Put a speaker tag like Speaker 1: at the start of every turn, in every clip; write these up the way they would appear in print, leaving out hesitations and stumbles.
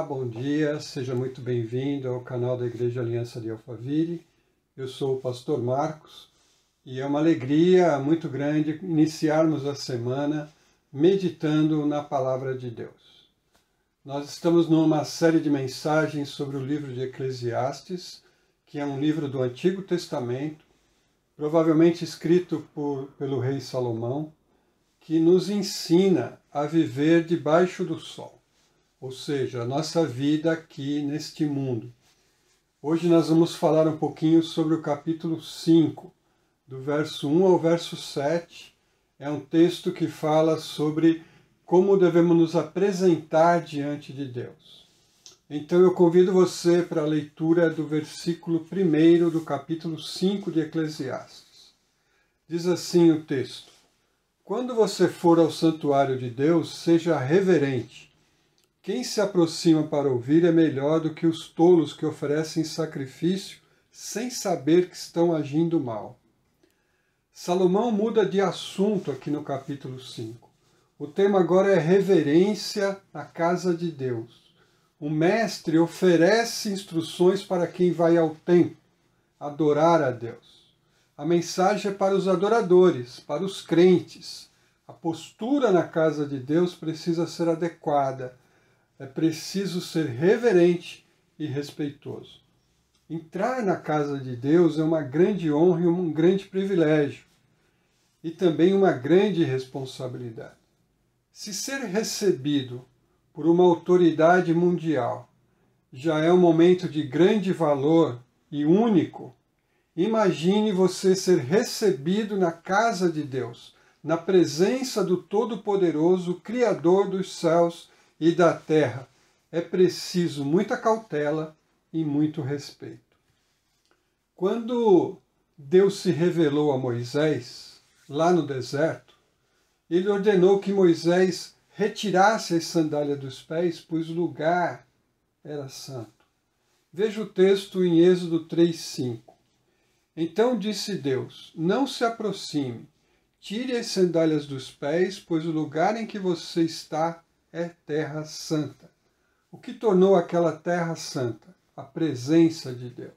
Speaker 1: bom dia, seja muito bem-vindo ao canal da Igreja Aliança de Alphaville. Eu sou o pastor Marcos e é uma alegria muito grande iniciarmos a semana meditando na Palavra de Deus. Nós estamos numa série de mensagens sobre o livro de Eclesiastes, que é um livro do Antigo Testamento, provavelmente escrito pelo rei Salomão, que nos ensina a viver debaixo do sol. Ou seja, a nossa vida aqui neste mundo. Hoje nós vamos falar um pouquinho sobre o capítulo 5, do verso 1 ao verso 7. É um texto que fala sobre como devemos nos apresentar diante de Deus. Então eu convido você para a leitura do versículo 1 do capítulo 5 de Eclesiastes. Diz assim o texto: Quando você for ao santuário de Deus, seja reverente. Quem se aproxima para ouvir é melhor do que os tolos que oferecem sacrifício sem saber que estão agindo mal. Salomão muda de assunto aqui no capítulo 5. O tema agora é reverência à casa de Deus. O mestre oferece instruções para quem vai ao templo adorar a Deus. A mensagem é para os adoradores, para os crentes. A postura na casa de Deus precisa ser adequada. É preciso ser reverente e respeitoso. Entrar na casa de Deus é uma grande honra e um grande privilégio. E também uma grande responsabilidade. Se ser recebido por uma autoridade mundial já é um momento de grande valor e único, imagine você ser recebido na casa de Deus, na presença do Todo-Poderoso, Criador dos céus e da terra. É preciso muita cautela e muito respeito. Quando Deus se revelou a Moisés, lá no deserto, ele ordenou que Moisés retirasse as sandálias dos pés, pois o lugar era santo. Veja o texto em Êxodo 3:5. Então disse Deus: Não se aproxime, tire as sandálias dos pés, pois o lugar em que você está é terra santa. O que tornou aquela terra santa? A presença de Deus.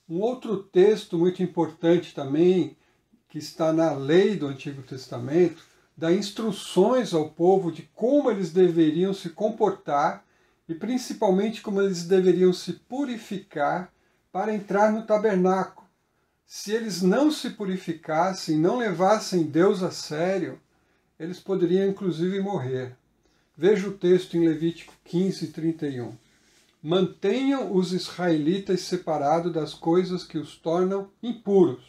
Speaker 1: Um outro texto muito importante também, que está na lei do Antigo Testamento, dá instruções ao povo de como eles deveriam se comportar e principalmente como eles deveriam se purificar para entrar no tabernáculo. Se eles não se purificassem, não levassem Deus a sério, eles poderiam inclusive morrer. Veja o texto em Levítico 15:31. Mantenham os israelitas separados das coisas que os tornam impuros,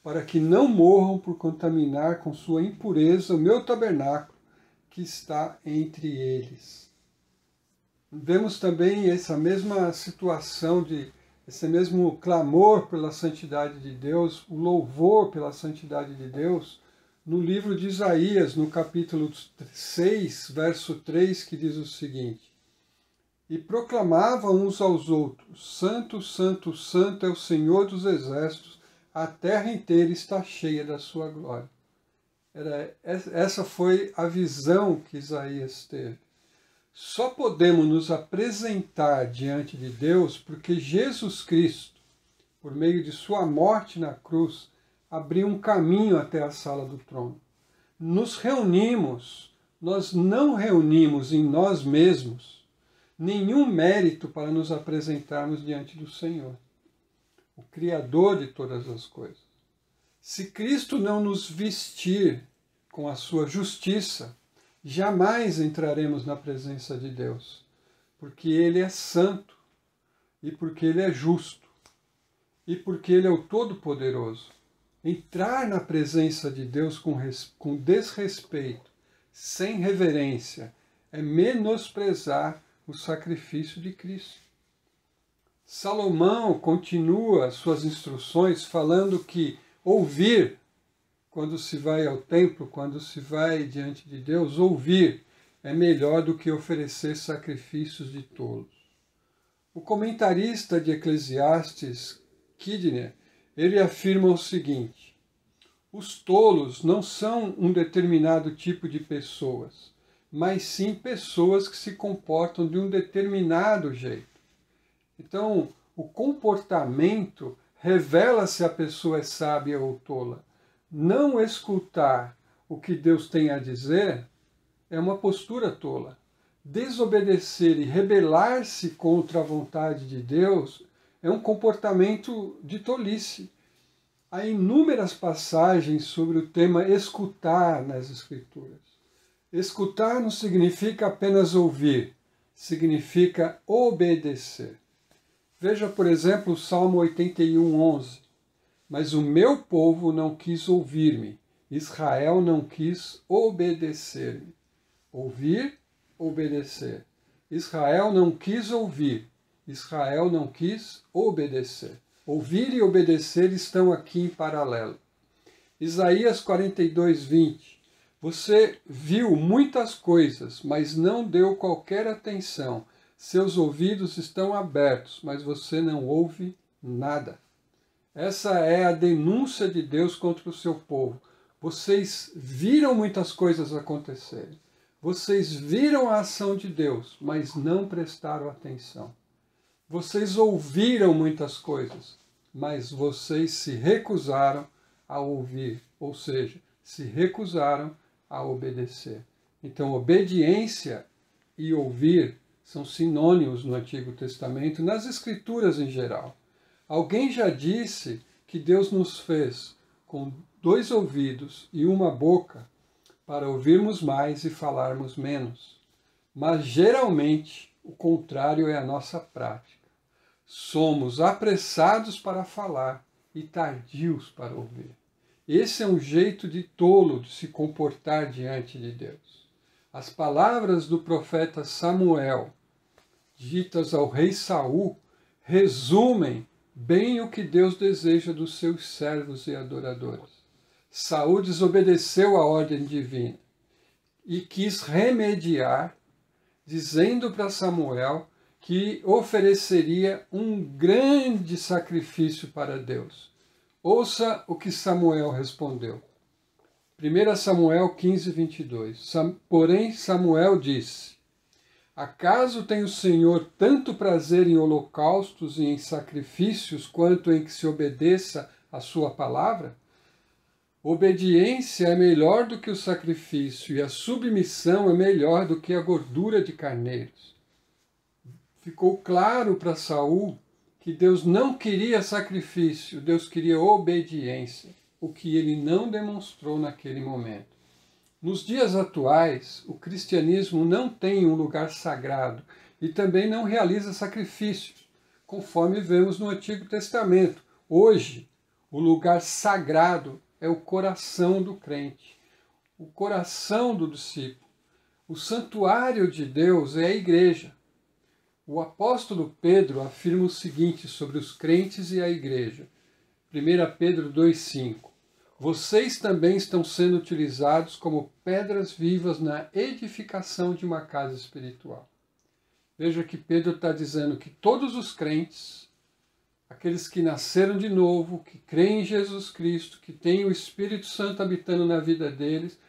Speaker 1: para que não morram por contaminar com sua impureza o meu tabernáculo que está entre eles. Vemos também essa mesma situação, esse mesmo clamor pela santidade de Deus, o louvor pela santidade de Deus, no livro de Isaías, no capítulo 6, verso 3, que diz o seguinte: E proclamavam uns aos outros: Santo, Santo, Santo é o Senhor dos Exércitos, a terra inteira está cheia da sua glória. Essa foi a visão que Isaías teve. Só podemos nos apresentar diante de Deus porque Jesus Cristo, por meio de sua morte na cruz, abriu um caminho até a sala do trono. Nos reunimos, nós não reunimos em nós mesmos nenhum mérito para nos apresentarmos diante do Senhor, o Criador de todas as coisas. Se Cristo não nos vestir com a sua justiça, jamais entraremos na presença de Deus, porque Ele é santo, e porque Ele é justo, e porque Ele é o Todo-Poderoso. Entrar na presença de Deus com desrespeito, sem reverência, é menosprezar o sacrifício de Cristo. Salomão continua suas instruções falando que ouvir, quando se vai ao templo, quando se vai diante de Deus, ouvir é melhor do que oferecer sacrifícios de tolos. O comentarista de Eclesiastes, Kidner, ele afirma o seguinte: os tolos não são um determinado tipo de pessoas, mas sim pessoas que se comportam de um determinado jeito. Então, o comportamento revela se a pessoa é sábia ou tola. Não escutar o que Deus tem a dizer é uma postura tola. Desobedecer e rebelar-se contra a vontade de Deus é um comportamento de tolice. Há inúmeras passagens sobre o tema escutar nas Escrituras. Escutar não significa apenas ouvir, significa obedecer. Veja, por exemplo, o Salmo 81:11. Mas o meu povo não quis ouvir-me, Israel não quis obedecer-me. Ouvir, obedecer. Israel não quis ouvir, Israel não quis obedecer. Ouvir e obedecer estão aqui em paralelo. Isaías 42:20. Você viu muitas coisas, mas não deu qualquer atenção. Seus ouvidos estão abertos, mas você não ouve nada. Essa é a denúncia de Deus contra o seu povo. Vocês viram muitas coisas acontecerem. Vocês viram a ação de Deus, mas não prestaram atenção. Vocês ouviram muitas coisas, mas vocês se recusaram a ouvir, ou seja, se recusaram a obedecer. Então, obediência e ouvir são sinônimos no Antigo Testamento, nas Escrituras em geral. Alguém já disse que Deus nos fez com 2 ouvidos e uma boca para ouvirmos mais e falarmos menos. Mas geralmente o contrário é a nossa prática. Somos apressados para falar e tardios para ouvir. Esse é um jeito de tolo de se comportar diante de Deus. As palavras do profeta Samuel, ditas ao rei Saul, resumem bem o que Deus deseja dos seus servos e adoradores. Saul desobedeceu a ordem divina e quis remediar, dizendo para Samuel que ofereceria um grande sacrifício para Deus. Ouça o que Samuel respondeu. 1 Samuel 15:22. Porém Samuel disse: acaso tem o Senhor tanto prazer em holocaustos e em sacrifícios quanto em que se obedeça a sua palavra? Obediência é melhor do que o sacrifício, e a submissão é melhor do que a gordura de carneiros. Ficou claro para Saul que Deus não queria sacrifício, Deus queria obediência, o que ele não demonstrou naquele momento. Nos dias atuais, o cristianismo não tem um lugar sagrado e também não realiza sacrifícios, conforme vemos no Antigo Testamento. Hoje, o lugar sagrado é o coração do crente, o coração do discípulo. O santuário de Deus é a igreja. O apóstolo Pedro afirma o seguinte sobre os crentes e a igreja. 1 Pedro 2,5. Vocês também estão sendo utilizados como pedras vivas na edificação de uma casa espiritual. Veja que Pedro está dizendo que todos os crentes, aqueles que nasceram de novo, que creem em Jesus Cristo, que têm o Espírito Santo habitando na vida deles,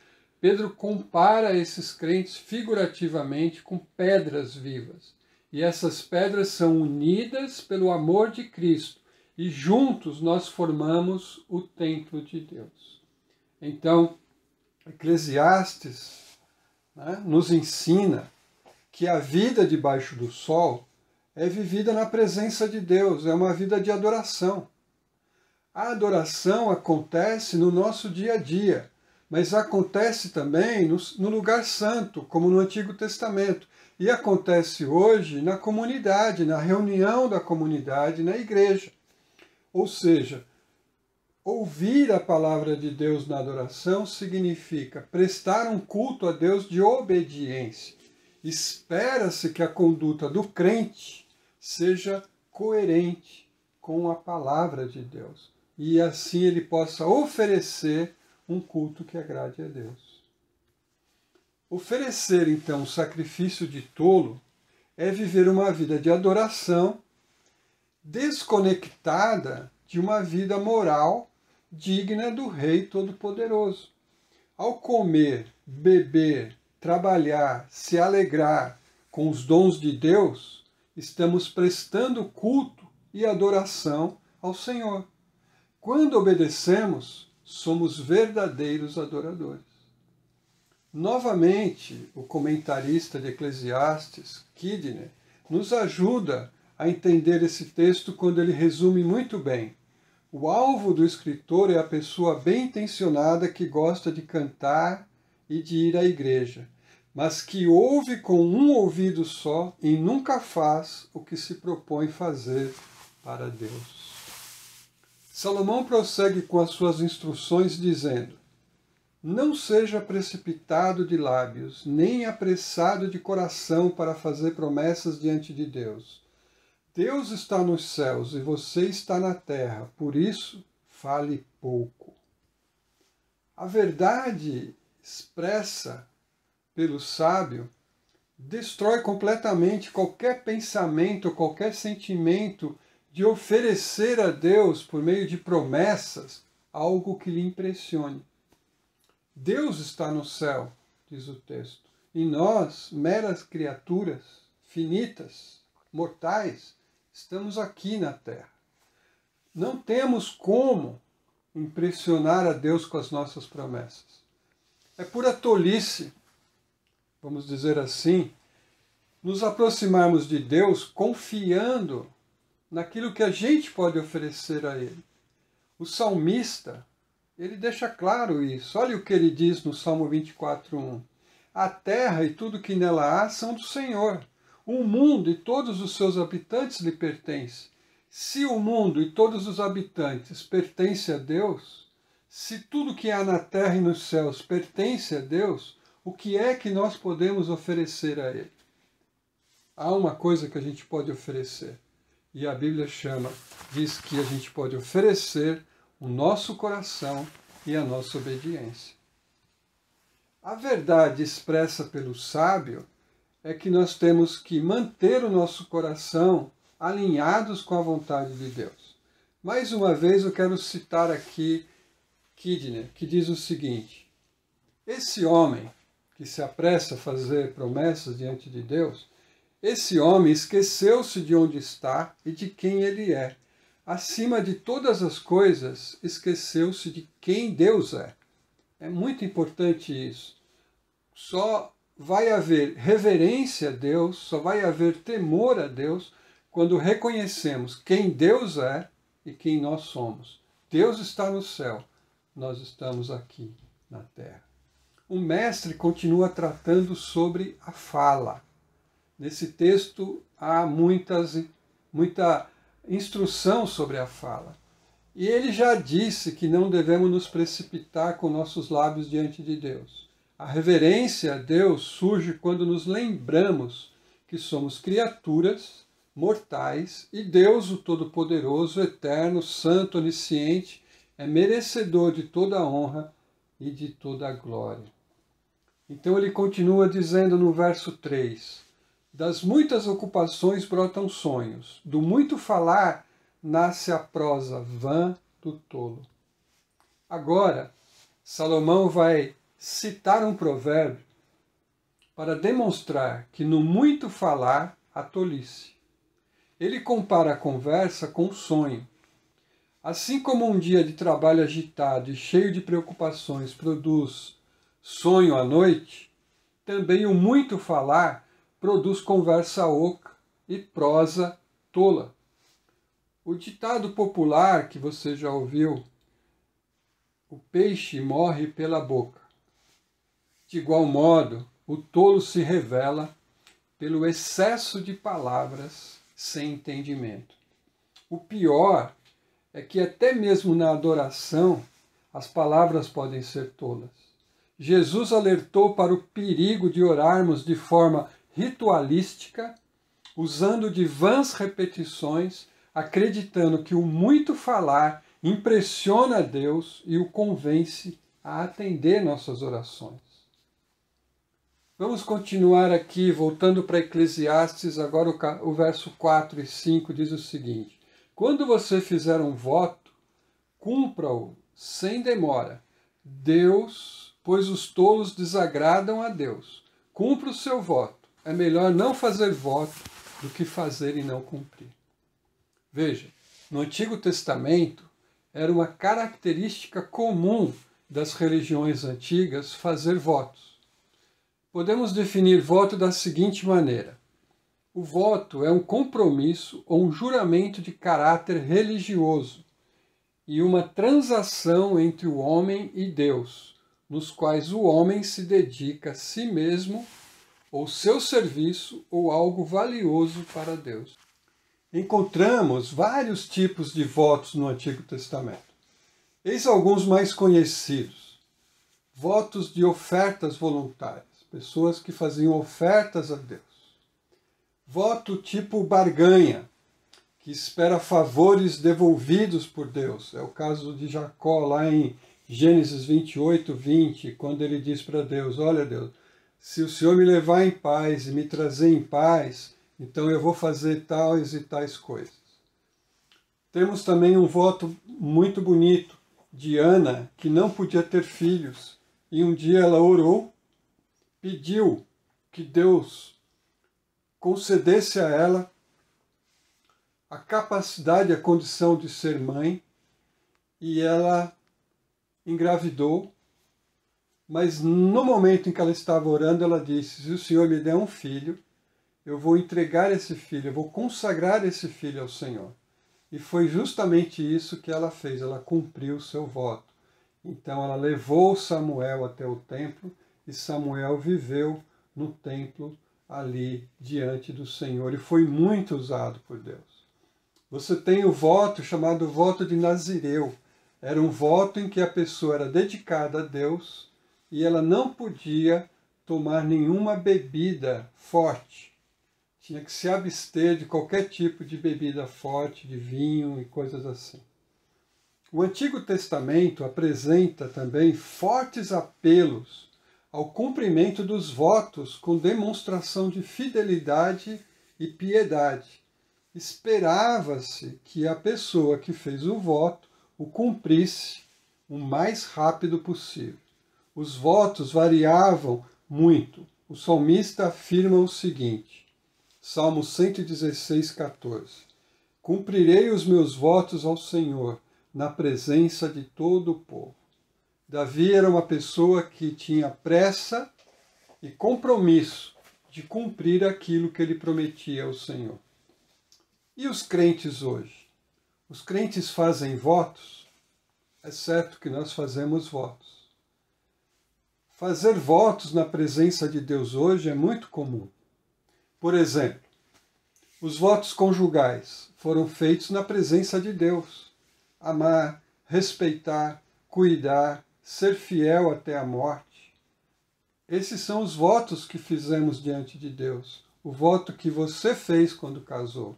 Speaker 1: Pedro compara esses crentes figurativamente com pedras vivas. E essas pedras são unidas pelo amor de Cristo. E juntos nós formamos o templo de Deus. Então, Eclesiastes, nos ensina que a vida debaixo do sol é vivida na presença de Deus, é uma vida de adoração. A adoração acontece no nosso dia a dia, mas acontece também no lugar santo, como no Antigo Testamento. E acontece hoje na comunidade, na reunião da comunidade, na igreja. Ou seja, ouvir a palavra de Deus na adoração significa prestar um culto a Deus de obediência. Espera-se que a conduta do crente seja coerente com a palavra de Deus. E assim ele possa oferecer um culto que agrade a Deus. Oferecer, então, o sacrifício de tolo é viver uma vida de adoração desconectada de uma vida moral digna do Rei Todo-Poderoso. Ao comer, beber trabalhar, se alegrar com os dons de Deus, estamos prestando culto e adoração ao Senhor. Quando obedecemos, somos verdadeiros adoradores. Novamente, o comentarista de Eclesiastes, Kidner, nos ajuda a entender esse texto quando ele resume muito bem. O alvo do escritor é a pessoa bem-intencionada que gosta de cantar e de ir à igreja, mas que ouve com um ouvido só e nunca faz o que se propõe fazer para Deus. Salomão prossegue com as suas instruções dizendo: não seja precipitado de lábios, nem apressado de coração para fazer promessas diante de Deus. Deus está nos céus e você está na terra, por isso fale pouco. A verdade expressa pelo sábio destrói completamente qualquer pensamento, qualquer sentimento de oferecer a Deus, por meio de promessas, algo que lhe impressione. Deus está no céu, diz o texto, e nós, meras criaturas, finitas, mortais, estamos aqui na terra. Não temos como impressionar a Deus com as nossas promessas. É pura tolice, vamos dizer assim, nos aproximarmos de Deus confiando naquilo que a gente pode oferecer a Ele. O salmista, ele deixa claro isso. Olha o que ele diz no Salmo 24:1. A terra e tudo que nela há são do Senhor. O mundo e todos os seus habitantes lhe pertencem. Se o mundo e todos os habitantes pertencem a Deus, se tudo que há na terra e nos céus pertence a Deus, o que é que nós podemos oferecer a Ele? Há uma coisa que a gente pode oferecer, e a Bíblia diz que a gente pode oferecer o nosso coração e a nossa obediência. A verdade expressa pelo sábio é que nós temos que manter o nosso coração alinhados com a vontade de Deus. Mais uma vez eu quero citar aqui Kidner, que diz o seguinte: esse homem que se apressa a fazer promessas diante de Deus, esse homem esqueceu-se de onde está e de quem ele é. Acima de todas as coisas, esqueceu-se de quem Deus é. É muito importante isso. Só vai haver reverência a Deus, só vai haver temor a Deus quando reconhecemos quem Deus é e quem nós somos. Deus está no céu, nós estamos aqui na terra. O mestre continua tratando sobre a fala. Nesse texto há muita instrução sobre a fala. E ele já disse que não devemos nos precipitar com nossos lábios diante de Deus. A reverência a Deus surge quando nos lembramos que somos criaturas mortais e Deus, o Todo-Poderoso, Eterno, Santo, Onisciente, é merecedor de toda a honra e de toda a glória. Então ele continua dizendo no verso 3: das muitas ocupações brotam sonhos, do muito falar nasce a prosa vã do tolo. Agora, Salomão vai citar um provérbio para demonstrar que no muito falar há tolice. Ele compara a conversa com o sonho. Assim como um dia de trabalho agitado e cheio de preocupações produz sonho à noite, também o muito falar produz conversa oca e prosa tola. O ditado popular que você já ouviu, o peixe morre pela boca. De igual modo, o tolo se revela pelo excesso de palavras sem entendimento. O pior é que até mesmo na adoração as palavras podem ser tolas. Jesus alertou para o perigo de orarmos de forma ritualística, usando de vãs repetições, acreditando que o muito falar impressiona a Deus e o convence a atender nossas orações. Vamos continuar aqui, voltando para Eclesiastes, agora o verso 4 e 5 diz o seguinte: quando você fizer um voto, cumpra-o sem demora, pois os tolos desagradam a Deus. Cumpra o seu voto. É melhor não fazer voto do que fazer e não cumprir. Veja, no Antigo Testamento era uma característica comum das religiões antigas fazer votos. Podemos definir voto da seguinte maneira: o voto é um compromisso ou um juramento de caráter religioso e uma transação entre o homem e Deus, nos quais o homem se dedica a si mesmo ou seu serviço ou algo valioso para Deus. Encontramos vários tipos de votos no Antigo Testamento. Eis alguns mais conhecidos. Votos de ofertas voluntárias, pessoas que faziam ofertas a Deus. Voto tipo barganha, que espera favores devolvidos por Deus. É o caso de Jacó lá em Gênesis 28, 20, quando ele diz para Deus: olha Deus, se o Senhor me levar em paz e me trazer em paz, então eu vou fazer tais e tais coisas. Temos também um voto muito bonito de Ana, que não podia ter filhos, e um dia ela orou, pediu que Deus concedesse a ela a capacidade, a condição de ser mãe, e ela engravidou, mas no momento em que ela estava orando, ela disse: se o Senhor me der um filho, eu vou entregar esse filho, eu vou consagrar esse filho ao Senhor. E foi justamente isso que ela fez, ela cumpriu o seu voto. Então ela levou Samuel até o templo, e Samuel viveu no templo ali diante do Senhor, e foi muito usado por Deus. Você tem o voto chamado voto de Nazireu. Era um voto em que a pessoa era dedicada a Deus e ela não podia tomar nenhuma bebida forte. Tinha que se abster de qualquer tipo de bebida forte, de vinho e coisas assim. O Antigo Testamento apresenta também fortes apelos ao cumprimento dos votos com demonstração de fidelidade e piedade. Esperava-se que a pessoa que fez o voto o cumprisse o mais rápido possível. Os votos variavam muito. O salmista afirma o seguinte, Salmo 116, 14. Cumprirei os meus votos ao Senhor, na presença de todo o povo. Davi era uma pessoa que tinha pressa e compromisso de cumprir aquilo que ele prometia ao Senhor. E os crentes hoje? Os crentes fazem votos? É certo que nós fazemos votos. Fazer votos na presença de Deus hoje é muito comum. Por exemplo, os votos conjugais foram feitos na presença de Deus. Amar, respeitar, cuidar, ser fiel até a morte. Esses são os votos que fizemos diante de Deus. O voto que você fez quando casou.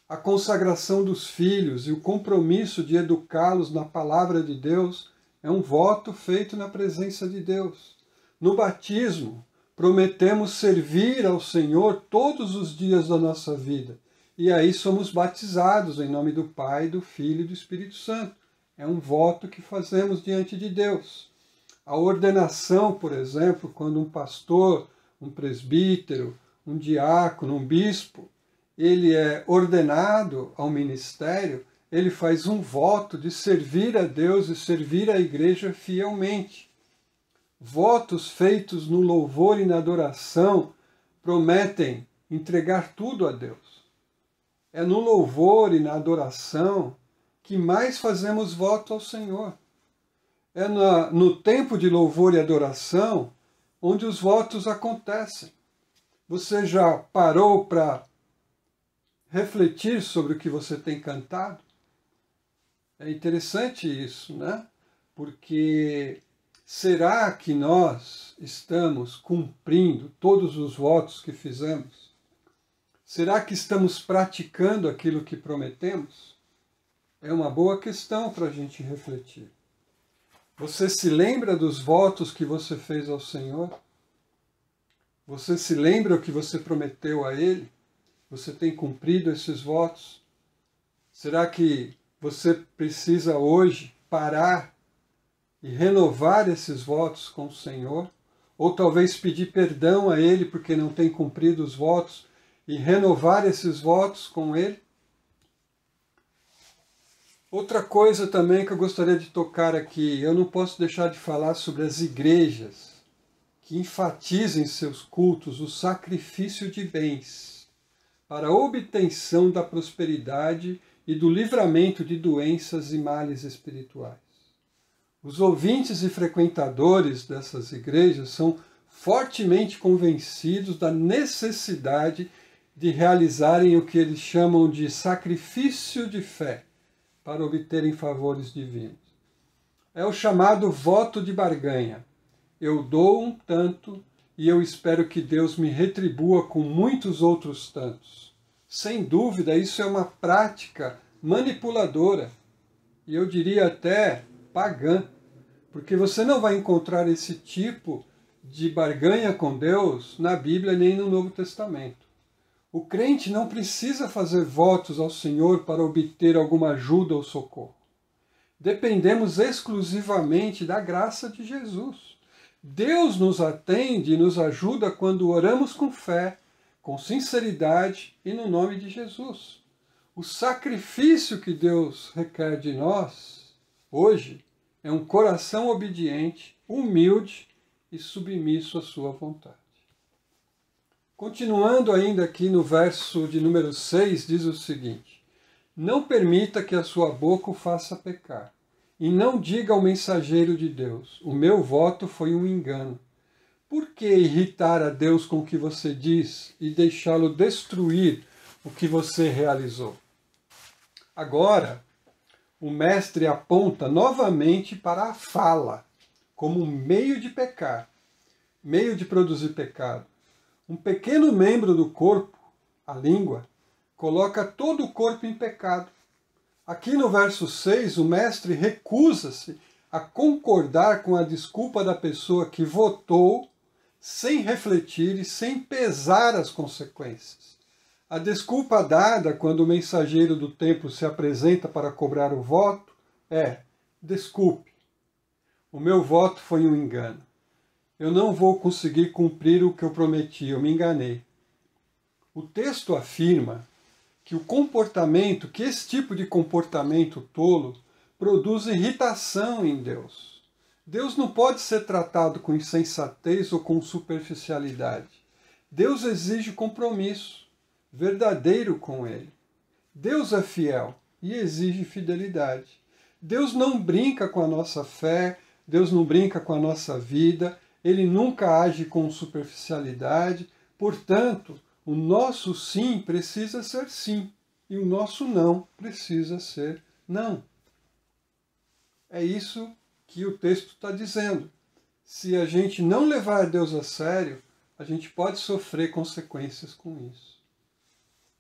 Speaker 1: A consagração dos filhos e o compromisso de educá-los na palavra de Deus é um voto feito na presença de Deus. No batismo, prometemos servir ao Senhor todos os dias da nossa vida. E aí somos batizados em nome do Pai, do Filho e do Espírito Santo. É um voto que fazemos diante de Deus. A ordenação, por exemplo, quando um pastor, um presbítero, um diácono, um bispo, ele é ordenado ao ministério, ele faz um voto de servir a Deus e servir a igreja fielmente. Votos feitos no louvor e na adoração prometem entregar tudo a Deus. É no louvor e na adoração que mais fazemos voto ao Senhor. É no tempo de louvor e adoração onde os votos acontecem. Você já parou para refletir sobre o que você tem cantado? É interessante isso, né? Porque será que nós estamos cumprindo todos os votos que fizemos? Será que estamos praticando aquilo que prometemos? É uma boa questão para a gente refletir. Você se lembra dos votos que você fez ao Senhor? Você se lembra o que você prometeu a Ele? Você tem cumprido esses votos? Será que você precisa hoje parar e renovar esses votos com o Senhor? ou talvez pedir perdão a ele porque não tem cumprido os votos e renovar esses votos com ele. Outra coisa também que eu gostaria de tocar aqui, eu não posso deixar de falar sobre as igrejas que enfatizam em seus cultos o sacrifício de bens para a obtenção da prosperidade e do livramento de doenças e males espirituais. Os ouvintes e frequentadores dessas igrejas são fortemente convencidos da necessidade de realizarem o que eles chamam de sacrifício de fé para obterem favores divinos. É o chamado voto de barganha. Eu dou um tanto e eu espero que Deus me retribua com muitos outros tantos. Sem dúvida, isso é uma prática manipuladora e eu diria até pagã, porque você não vai encontrar esse tipo de barganha com Deus na Bíblia nem no Novo Testamento. O crente não precisa fazer votos ao Senhor para obter alguma ajuda ou socorro. Dependemos exclusivamente da graça de Jesus. Deus nos atende e nos ajuda quando oramos com fé, com sinceridade e no nome de Jesus. O sacrifício que Deus requer de nós, hoje, é um coração obediente, humilde e submisso à sua vontade. Continuando ainda aqui no verso de número 6, diz o seguinte: não permita que a sua boca o faça pecar, e não diga ao mensageiro de Deus, o meu voto foi um engano. Por que irritar a Deus com o que você diz e deixá-lo destruir o que você realizou? Agora, o mestre aponta novamente para a fala, como um meio de pecar, meio de produzir pecado. Um pequeno membro do corpo, a língua, coloca todo o corpo em pecado. Aqui no verso 6, o mestre recusa-se a concordar com a desculpa da pessoa que votou sem refletir e sem pesar as consequências. A desculpa dada quando o mensageiro do templo se apresenta para cobrar o voto é: desculpe, o meu voto foi um engano. Eu não vou conseguir cumprir o que eu prometi, eu me enganei. O texto afirma que esse tipo de comportamento tolo produz irritação em Deus. Deus não pode ser tratado com insensatez ou com superficialidade. Deus exige compromisso verdadeiro com Ele. Deus é fiel e exige fidelidade. Deus não brinca com a nossa fé, Deus não brinca com a nossa vida, Ele nunca age com superficialidade, portanto, o nosso sim precisa ser sim, e o nosso não precisa ser não. É isso que o texto está dizendo. Se a gente não levar Deus a sério, a gente pode sofrer consequências com isso.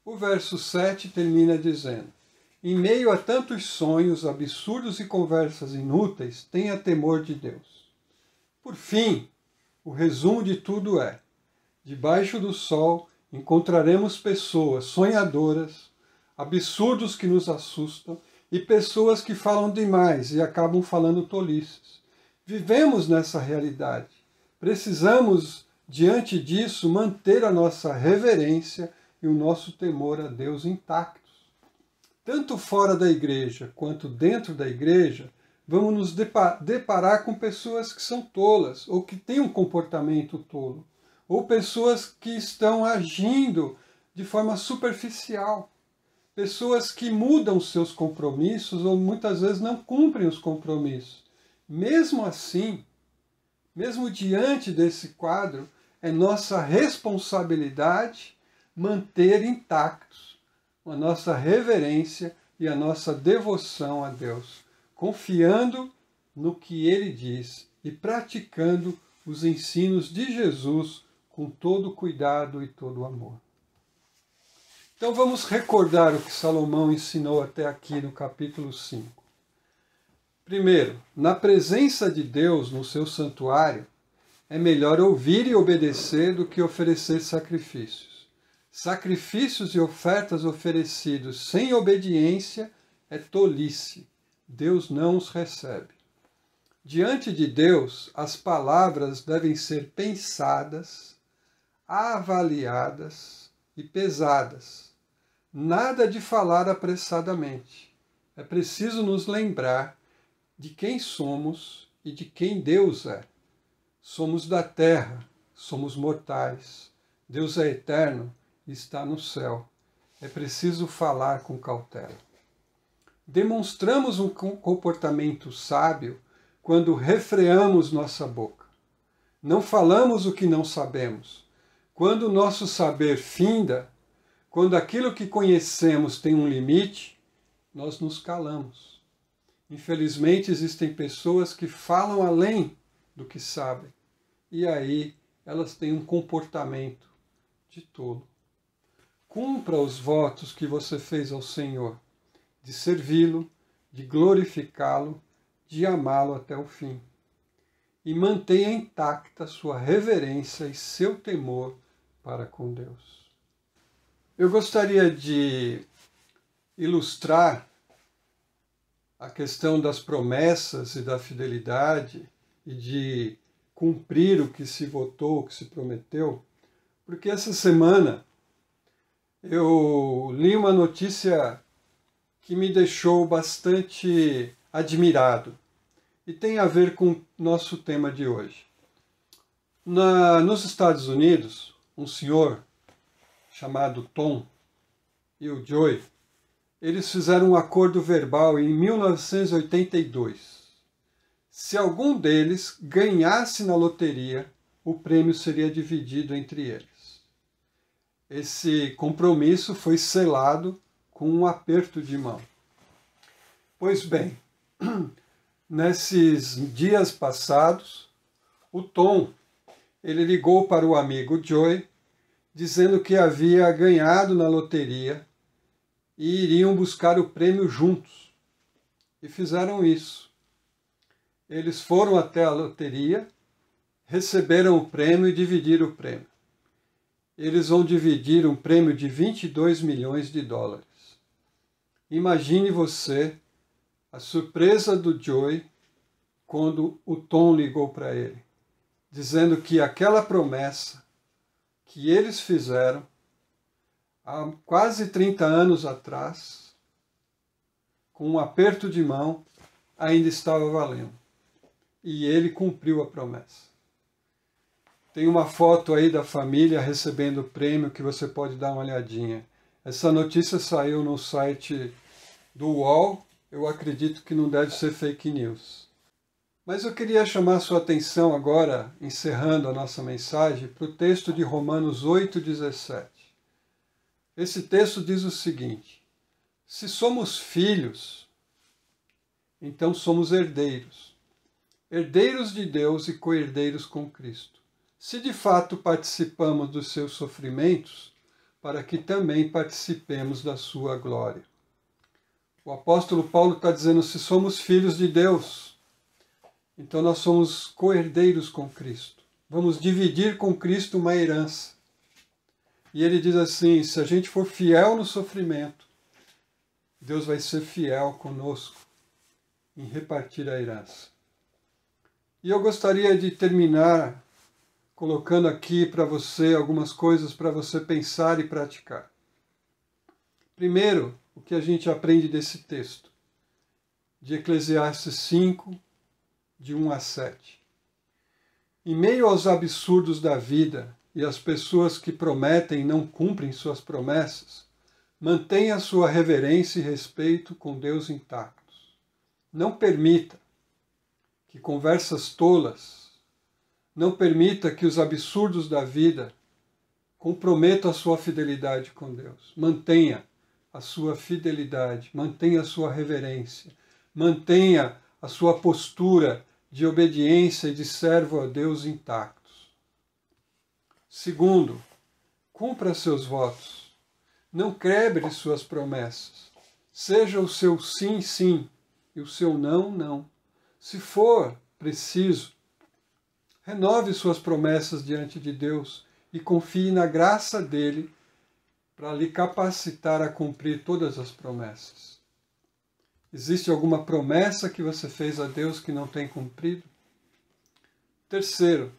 Speaker 1: O verso 7 termina dizendo: em meio a tantos sonhos, absurdos e conversas inúteis, tenha temor de Deus. Por fim, o resumo de tudo é: debaixo do sol encontraremos pessoas sonhadoras, absurdos que nos assustam e pessoas que falam demais e acabam falando tolices. Vivemos nessa realidade. Precisamos, diante disso, manter a nossa reverência e o nosso temor a Deus intactos. Tanto fora da igreja quanto dentro da igreja, vamos nos deparar com pessoas que são tolas ou que têm um comportamento tolo, ou pessoas que estão agindo de forma superficial, pessoas que mudam seus compromissos ou muitas vezes não cumprem os compromissos. Mesmo assim, mesmo diante desse quadro, é nossa responsabilidade manter intactos a nossa reverência e a nossa devoção a Deus, confiando no que Ele diz e praticando os ensinos de Jesus com todo cuidado e todo amor. Então vamos recordar o que Salomão ensinou até aqui no capítulo 5. Primeiro, na presença de Deus no seu santuário, é melhor ouvir e obedecer do que oferecer sacrifícios. Sacrifícios e ofertas oferecidos sem obediência é tolice. Deus não os recebe. Diante de Deus, as palavras devem ser pensadas, avaliadas e pesadas. Nada de falar apressadamente. É preciso nos lembrar de quem somos e de quem Deus é. Somos da terra, somos mortais. Deus é eterno e está no céu. É preciso falar com cautela. Demonstramos um comportamento sábio quando refreamos nossa boca. Não falamos o que não sabemos. Quando o nosso saber finda, quando aquilo que conhecemos tem um limite, nós nos calamos. Infelizmente, existem pessoas que falam além do que sabem. E aí elas têm um comportamento de tolo. Cumpra os votos que você fez ao Senhor, de servi-lo, de glorificá-lo, de amá-lo até o fim. E mantenha intacta sua reverência e seu temor para com Deus. Eu gostaria de ilustrar a questão das promessas e da fidelidade e de cumprir o que se votou, o que se prometeu, porque essa semana eu li uma notícia que me deixou bastante admirado e tem a ver com o nosso tema de hoje. Nos Estados Unidos, um senhor chamado Tom e o Joey, eles fizeram um acordo verbal em 1982. Se algum deles ganhasse na loteria, o prêmio seria dividido entre eles. Esse compromisso foi selado com um aperto de mão. Pois bem, nesses dias passados, o Tom, ele ligou para o amigo Joey, dizendo que havia ganhado na loteria e iriam buscar o prêmio juntos. E fizeram isso. Eles foram até a loteria, receberam o prêmio e dividiram o prêmio. Eles vão dividir um prêmio de 22 milhões de dólares. Imagine você a surpresa do Joey quando o Tom ligou para ele, dizendo que aquela promessa que eles fizeram há quase 30 anos atrás, com um aperto de mão, ainda estava valendo. E ele cumpriu a promessa. Tem uma foto aí da família recebendo o prêmio que você pode dar uma olhadinha. Essa notícia saiu no site do UOL, eu acredito que não deve ser fake news. Mas eu queria chamar sua atenção agora, encerrando a nossa mensagem, para o texto de Romanos 8,17. Esse texto diz o seguinte: se somos filhos, então somos herdeiros. Herdeiros de Deus e co-herdeiros com Cristo. Se de fato participamos dos seus sofrimentos, para que também participemos da sua glória. O apóstolo Paulo está dizendo, se somos filhos de Deus, então nós somos co-herdeiros com Cristo. Vamos dividir com Cristo uma herança. E ele diz assim, se a gente for fiel no sofrimento, Deus vai ser fiel conosco em repartir a herança. E eu gostaria de terminar colocando aqui para você algumas coisas para você pensar e praticar. Primeiro, o que a gente aprende desse texto, de Eclesiastes 5, de 1 a 7. Em meio aos absurdos da vida e às pessoas que prometem e não cumprem suas promessas, mantenha sua reverência e respeito com Deus intactos. Não permita que conversas tolas, não permita que os absurdos da vida comprometam a sua fidelidade com Deus. Mantenha a sua fidelidade, mantenha a sua reverência, mantenha a sua postura de obediência e de servo a Deus intactos. Segundo, cumpra seus votos. Não quebre suas promessas. Seja o seu sim, sim, e o seu não, não. Se for preciso, renove suas promessas diante de Deus e confie na graça dele para lhe capacitar a cumprir todas as promessas. Existe alguma promessa que você fez a Deus que não tem cumprido? Terceiro,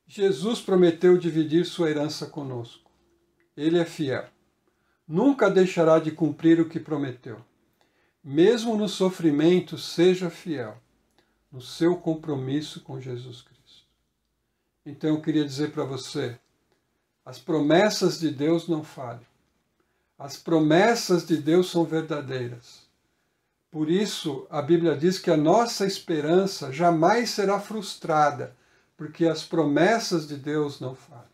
Speaker 1: Jesus prometeu dividir sua herança conosco. Ele é fiel. Nunca deixará de cumprir o que prometeu. Mesmo no sofrimento, seja fiel no seu compromisso com Jesus Cristo. Então eu queria dizer para você, as promessas de Deus não falham. As promessas de Deus são verdadeiras. Por isso, a Bíblia diz que a nossa esperança jamais será frustrada, porque as promessas de Deus não falham.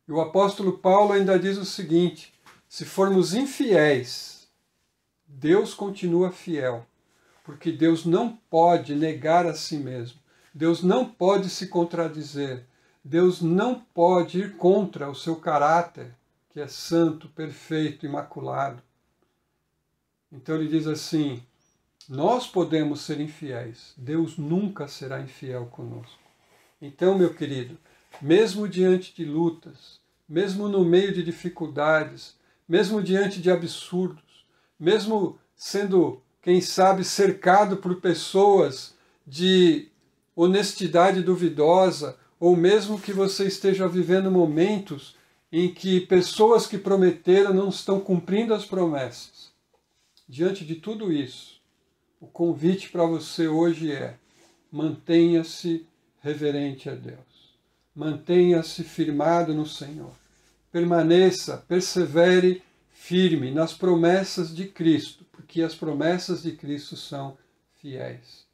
Speaker 1: E o apóstolo Paulo ainda diz o seguinte: se formos infiéis, Deus continua fiel, porque Deus não pode negar a si mesmo. Deus não pode se contradizer. Deus não pode ir contra o seu caráter, que é santo, perfeito, imaculado. Então ele diz assim: nós podemos ser infiéis, Deus nunca será infiel conosco. Então, meu querido, mesmo diante de lutas, mesmo no meio de dificuldades, mesmo diante de absurdos, mesmo sendo, quem sabe, cercado por pessoas de honestidade duvidosa, ou mesmo que você esteja vivendo momentos em que pessoas que prometeram não estão cumprindo as promessas. Diante de tudo isso, o convite para você hoje é: mantenha-se reverente a Deus. Mantenha-se firmado no Senhor. Permaneça, persevere firme nas promessas de Cristo, porque as promessas de Cristo são fiéis.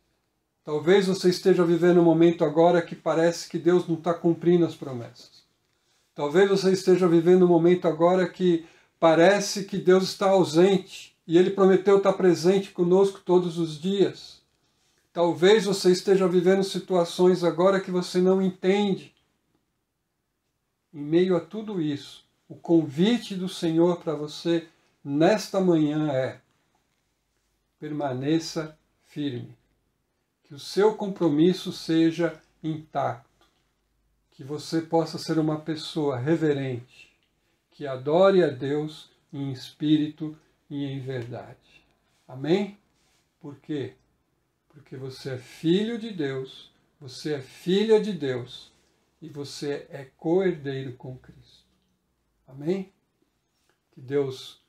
Speaker 1: Talvez você esteja vivendo um momento agora que parece que Deus não está cumprindo as promessas. Talvez você esteja vivendo um momento agora que parece que Deus está ausente e Ele prometeu estar presente conosco todos os dias. Talvez você esteja vivendo situações agora que você não entende. Em meio a tudo isso, o convite do Senhor para você nesta manhã é: permaneça firme. Que o seu compromisso seja intacto. Que você possa ser uma pessoa reverente, que adore a Deus em espírito e em verdade. Amém? Por quê? Porque você é filho de Deus, você é filha de Deus e você é co-herdeiro com Cristo. Amém? Que Deus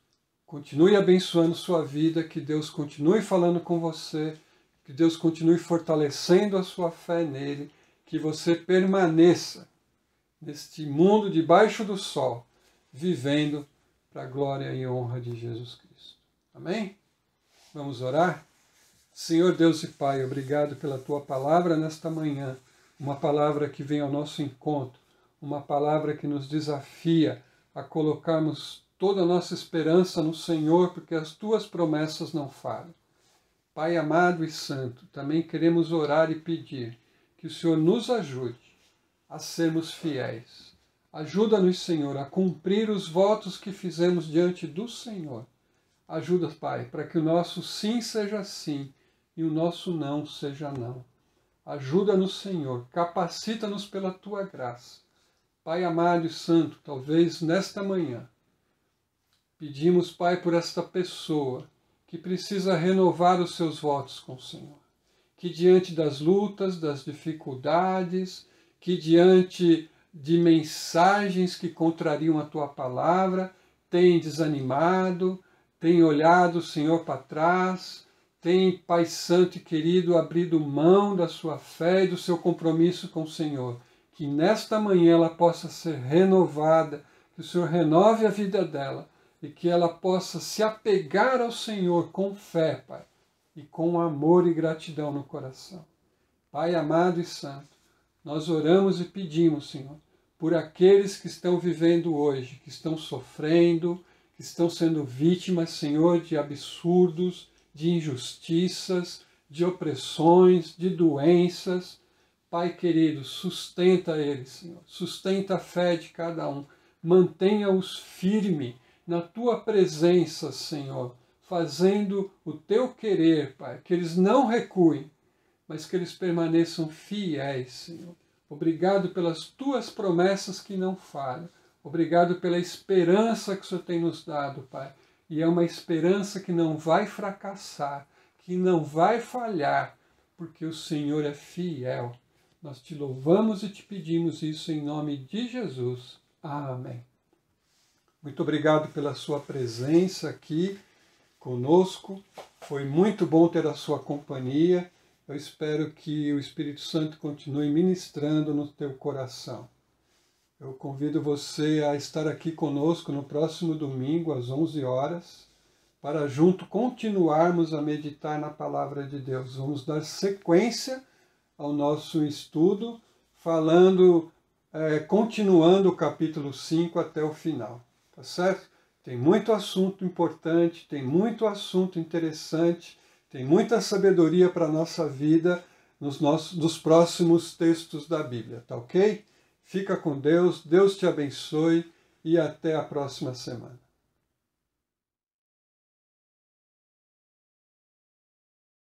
Speaker 1: continue abençoando sua vida, que Deus continue falando com você, que Deus continue fortalecendo a sua fé nele, que você permaneça neste mundo debaixo do sol, vivendo para a glória e honra de Jesus Cristo. Amém? Vamos orar? Senhor Deus e Pai, obrigado pela Tua palavra nesta manhã, uma palavra que vem ao nosso encontro, uma palavra que nos desafia a colocarmos toda a nossa esperança no Senhor, porque as Tuas promessas não falham. Pai amado e santo, também queremos orar e pedir que o Senhor nos ajude a sermos fiéis. Ajuda-nos, Senhor, a cumprir os votos que fizemos diante do Senhor. Ajuda, Pai, para que o nosso sim seja sim e o nosso não seja não. Ajuda-nos, Senhor, capacita-nos pela Tua graça. Pai amado e santo, talvez nesta manhã, pedimos, Pai, por esta pessoa que precisa renovar os seus votos com o Senhor. Que diante das lutas, das dificuldades, que diante de mensagens que contrariam a Tua palavra, tem desanimado, tem olhado o Senhor para trás, tem, Pai Santo e querido, abrido mão da sua fé e do seu compromisso com o Senhor. Que nesta manhã ela possa ser renovada, que o Senhor renove a vida dela e que ela possa se apegar ao Senhor com fé, Pai, e com amor e gratidão no coração. Pai amado e santo, nós oramos e pedimos, Senhor, por aqueles que estão vivendo hoje, que estão sofrendo, que estão sendo vítimas, Senhor, de absurdos, de injustiças, de opressões, de doenças. Pai querido, sustenta eles, Senhor, sustenta a fé de cada um, mantenha-os firme na Tua presença, Senhor, fazendo o Teu querer, Pai, que eles não recuem, mas que eles permaneçam fiéis, Senhor. Obrigado pelas Tuas promessas que não falham. Obrigado pela esperança que o Senhor tem nos dado, Pai. E é uma esperança que não vai fracassar, que não vai falhar, porque o Senhor é fiel. Nós te louvamos e te pedimos isso em nome de Jesus. Amém. Muito obrigado pela sua presença aqui conosco. Foi muito bom ter a sua companhia. Eu espero que o Espírito Santo continue ministrando no teu coração. Eu convido você a estar aqui conosco no próximo domingo, às 11 horas, para junto continuarmos a meditar na Palavra de Deus. Vamos dar sequência ao nosso estudo, continuando o capítulo 5 até o final. Tá certo? Tem muito assunto importante, tem muito assunto interessante, tem muita sabedoria para a nossa vida nos próximos textos da Bíblia, tá ok? Fica com Deus, Deus te abençoe e até a próxima semana.